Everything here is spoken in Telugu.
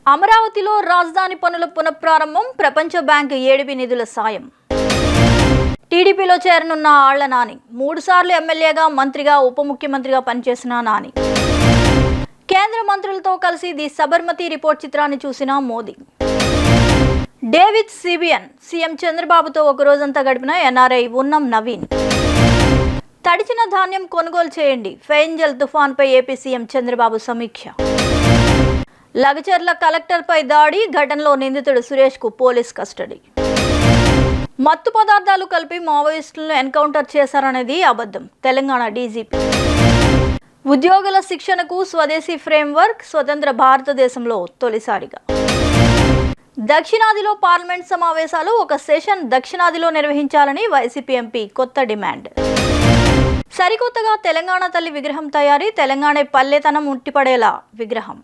అమరావతిలో రాజధాని పనుల పునఃప్రారంభం, ప్రపంచ బ్యాంక్ ఏడిబి నిధుల సాయం. టీడీపీలో చేరనున్న ఆళ్ల నాని. 3 సార్లు ఎమ్మెల్యేగా, మంత్రిగా, ఉప ముఖ్యమంత్రిగా పనిచేసిన నాని. కేంద్ర మంత్రులతో కలిసి ది సబర్మతి రిపోర్ట్ చిత్రాన్ని చూసిన మోదీ. డేవిడ్ సిబియన్. సీఎం చంద్రబాబుతో ఒక రోజంతా గడిపిన ఎన్ఆర్ఐ ఉన్నం నవీన్. తడిచిన ధాన్యం కొనుగోలు చేయండి, ఫెయింజల్ తుఫాన్పై ఏపీ సీఎం చంద్రబాబు సమీక్ష. లగచర్ల కలెక్టర్పై దాడి, ఘటనలో నిందితుడు సురేష్కు పోలీస్ కస్టడీ. మత్తు పదార్థాలు కలిపి మావోయిస్టులను ఎన్కౌంటర్ చేశారనేది అబద్ధం, తెలంగాణ డీజీపీ. ఉద్యోగుల శిక్షణకు స్వదేశీ ఫ్రేమ్వర్క్, స్వతంత్ర భారతదేశంలో తొలిసారిగా. దక్షిణాదిలో పార్లమెంట్ సమావేశాలు, ఒక సెషన్ దక్షిణాదిలో నిర్వహించాలని వైసీపీ ఎంపీ కొత్త డిమాండ్. సరికొత్తగా తెలంగాణ తల్లి విగ్రహం తయారీ, తెలంగాణ పల్లెతనం ఉట్టిపడేలా విగ్రహం.